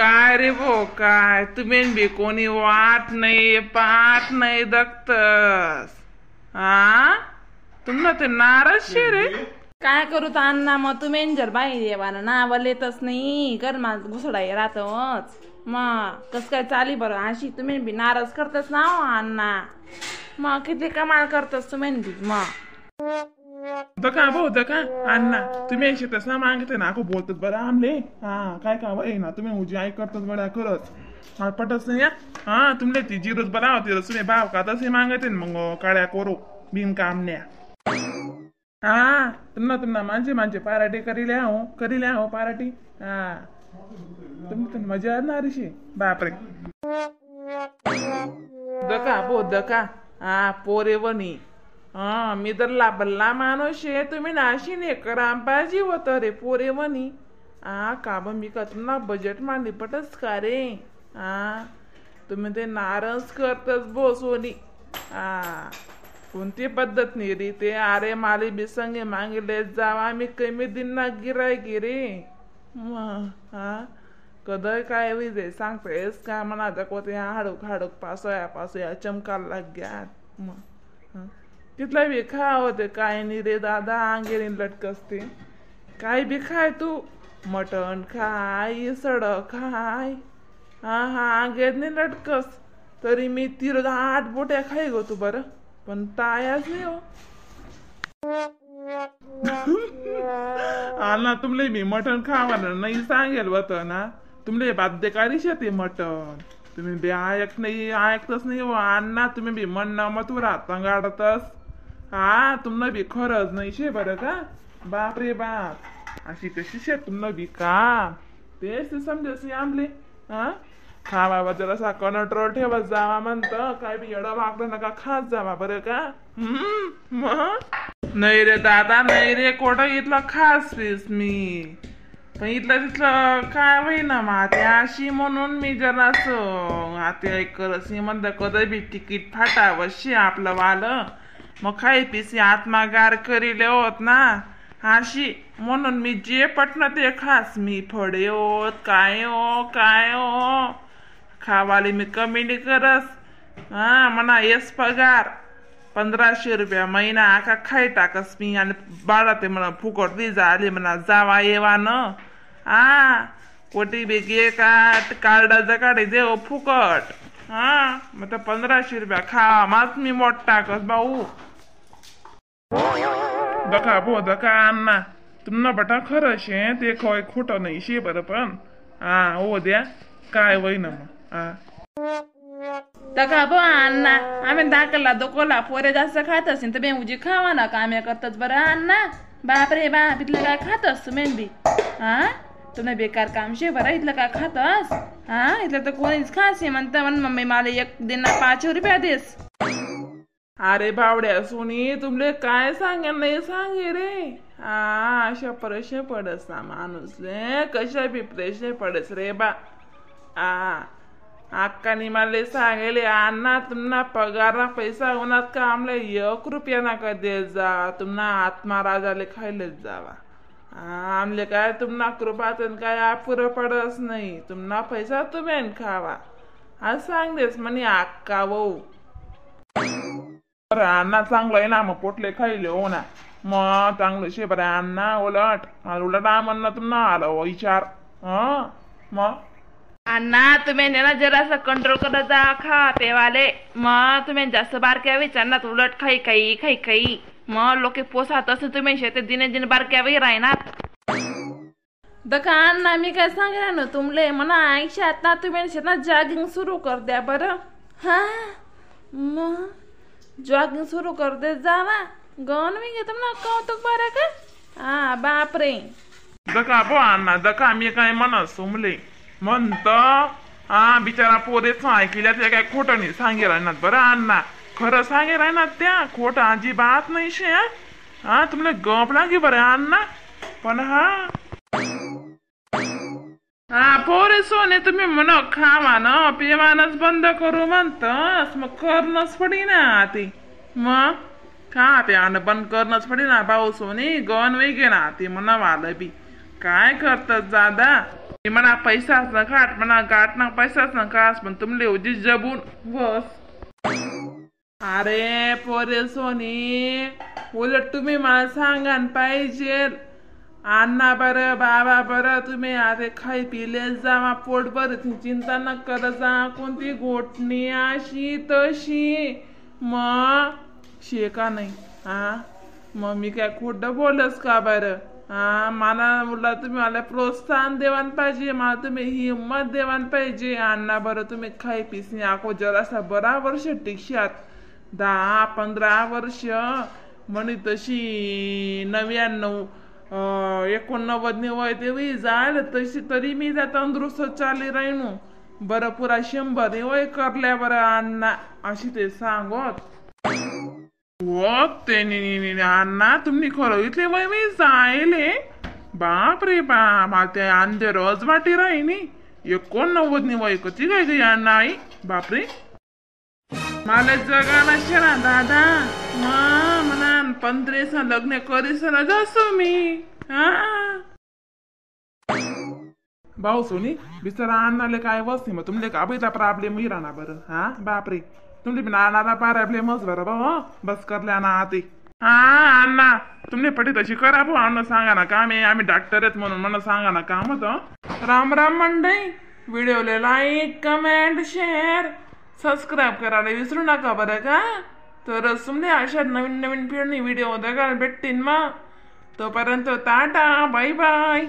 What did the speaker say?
काय रे भो काय तुम्ही बी कोणी वाट नाही पाठ नाही दखतस हा तुम्हाला ते नाराज शे रे काय करू तर अण्णा मग तुम्ही जर बाई देवाना नावं लेतच नाही कर मा घुसडाय राहतच मग कस काय चाली बरं अशी तुम्ही बी नाराज करतच ना हो अण्णा मग किती कमाल करतस तुम्ही बी मग दका भाऊ दका अण्णा तुम्ही शेतस ना मागते ना ako बोलतात बरं आमले हा काय का वय ना तुम्ही उजी आई करतात बडा खरंच मला पटच नाही हा तुमले ती जिरोच बरा होती तुम्ही भाव का तसे मागते मग काळ्या कोरो बिन कामण्या हा तुम्हाला माणसे पाराटी करील्या हो पाराटी हा तुम्ही मजा येणार शी बापरे दका भो दका हा पोरे वनी हा मी तर लाभल्ला माणूस आहे तुम्ही नाशी ने करा बाजी होत रे पोरे वनी हा का मी का तुम्हाला बजेट मांडली पटच का रे हा तुम्ही ते नारस करतच बो सोनी हा कोणती पद्धत नाही रे ते अरे माले बिसंगे मागितले जावा मी कमी दिन ना गिराय गिरे हा कदय काय विजे सांगतेस का म्हणा दाखवते हाडूक पासोया चमकाला लाग्यात मग तिथला बी खावते काय नाही रे दादा अंगेरी लटकसते काय बी खाय तू मटण खाय सड खाय हा अंगेर नाही लटकस तरी मी 8 बोट्या खाई गो तू बरं पण तायाच नाही हो ना तुमले मी मटण खावा नाही सांगेल होत ना तुमले बाध्यकारी शेते मटण तुम्ही बी ऐकतच नाही हो अण्णा तुम्ही बी म्हणणं मग तू राहता गाडतस हा तुमनं बी खरंच नाही शे बरं का बाप रे बाप अशी कशी शे तुमनं बी का तेच समजायचे आमले हा खावा जरासा कंट्रोल ठेवत जावा म्हणतं काय बी एवढं वागलं नका खात जावा बरं का नाही रे दादा नाही रे कोठं इथलं खास पीस मी पण इथलं तिथलं काय होईना माते अशी म्हणून मी जरासं आते ऐकलंच म्हणतं कधी बी तिकीट फाटावशी आपलं वालं मग खाई पिसी आत्मागार करीले होत ना अशी म्हणून मी जे पटलं ते खास मी फळे होत काय हो खावाले मी कमी नाही करस हा म्हणा येस पगार 1500 रुपया महिना आका खाई टाकस मी आणि बाळा ते म्हणा फुकट दी झाली म्हणा जावा येवा न हा कोटी बेगी कार्डाचं काढे देव फुकट हा मग 1500 रुपया खावा माच मी मोठ टाकस भाऊ दका भो दका अण्णा तुम्हाला बटा खरं शे ते खोटं नाही शे बरं पण हा हो द्या काय वय ना मग हा तका बो अण्णा आम्ही दाखला दोकोला पोरे जास्त खात असेल तर बे उजी खावा ना काम करतच बरं अण्णा बाप रे बाप इथलं काय खातस तुम्ही बी हा तुम्ही बेकार काम शे बरं इथलं काय खातस हा इथलं तर कोणीच खास म्हणतं म्हण मम्मी मला 1 दिन 5 रुपया देस अरे बावड्या सोनी तुमले काय सांगे नाही सांगे रे हा अशा प्रश्न पडस ना माणूस रे कशा बी प्रश्न पडस रे बा अक्कानी मला सांगेले अण्णा तुम्हाला पगार पैसा होणार का आमले 1 रुपया नका देत जा तुम्हाला आत्मा राजाले खायलेच जावा आमले काय तुम्हाला कृपातन काय अपुरं पडस नाही तुम्हाला पैसा तुम्ही खावा आज सांग देस म्हणे अक्का भाऊ बरं अण्णा चांगलं आहे ना मग पोटले खायले हो ना मग चांगलं शे बरं अण्णा उलट म्हणणं तुम्हाला आलं विचार मग अण्णा तुम्ही ना जरासं कंट्रोल करत जा खा पेवाले मग तुम्ही जास्त बारक्या विचारणार उलट खाई मग लोक पोसात असं तुम्ही शेतात दिन बारक्या वेळी राहणार दका अण्णा मी काय सांगणार ना तुमले म्हणा आयुष्यात ना तुम्ही शेतात जॉगिंग सुरू कर द्या बरं हा मग जॉगिंग सुरू कर दे जावा गण मी घेतो ना कौतुक बरं का हा बापरे दका बो अण्णा दका मी काय म्हणत सोमले म्हणत हा बिचारा पोरेच ऐकल्या त्या काय खोटं नाही सांगे राहणार बरं अण्णा खरं सांगे राहणार त्या खोटं अजिबात नाही शे हा तुम्हाला गप लागे बरं अण्णा पण हा पोरे सोने तुम्ही म्हणा खावा ना पिवानच बंद करू म्हणतस मग करणच पडी ना ती मग खा प्यानं बंद करणच पडी ना भाऊ सोने गण वेगे ना ती म्हणा वालं बी काय करतात दादा ते म्हणा पैसाच ना घाट म्हणा गाठ ना पैसाच ना कास पण तुमले उजी जबून बस अरे पोरे सोनी उलट तुम्ही मला सांगान पाहिजे अण्णा बरं बाबा बरं तुम्ही आता खाई पिले जा पोट बरं चिंता न कर जा कोणती गोठणी अशी तशी मग शेका नाही हा मग मी काय खोटं बोलस का बरं हा मला तुम्ही मला प्रोत्साहन देवान पाहिजे मला तुम्ही हिंमत देवान पाहिजे अण्णा बरं तुम्ही खाई पिसनी आखो जरासा बरा वर्ष टिकशात 10-15 वर्ष म्हणे तशी 89-89 वय तेवी जायला तशी तरी मी त्या तंदुरुस्त चाली राहीनो बरं पुरा 100 वय करल्या बरं अण्णा अशी ते सांगत हो ते अण्णा तुम्ही खरं इथले वय मी जायले बाप रे बा ते अंधे रोज वाटी राहिनी 89 वय कधी काय ग अण्णा आई बापरे मला जगाला शेणा दादा म्हणा 15 लग्न करीस ना जासो मी हा भाऊ सोनी बिचारा अण्णाले काय वस्ती मग तुमले का बैता प्रॉब्लेम राहणार बरं हा बापरे तुमले पण अण्णाला प्रॉब्लेमच बरं भाऊ बस करल्या ना आते हा अण्णा तुमने पटी तशी करा भाऊ अण्णा सांगा ना काम आहे आम्ही डॉक्टर आहेत म्हणून मला सांगा ना काम होतं राम राम मंडई व्हिडिओला लाईक कमेंट शेअर सबस्क्राईब करायला विसरू नका बरं का तरच तुमने अशा नवीन नवीन फिरणी व्हिडिओ बघायला भेटतील मग तोपर्यंत टाटा बाय बाय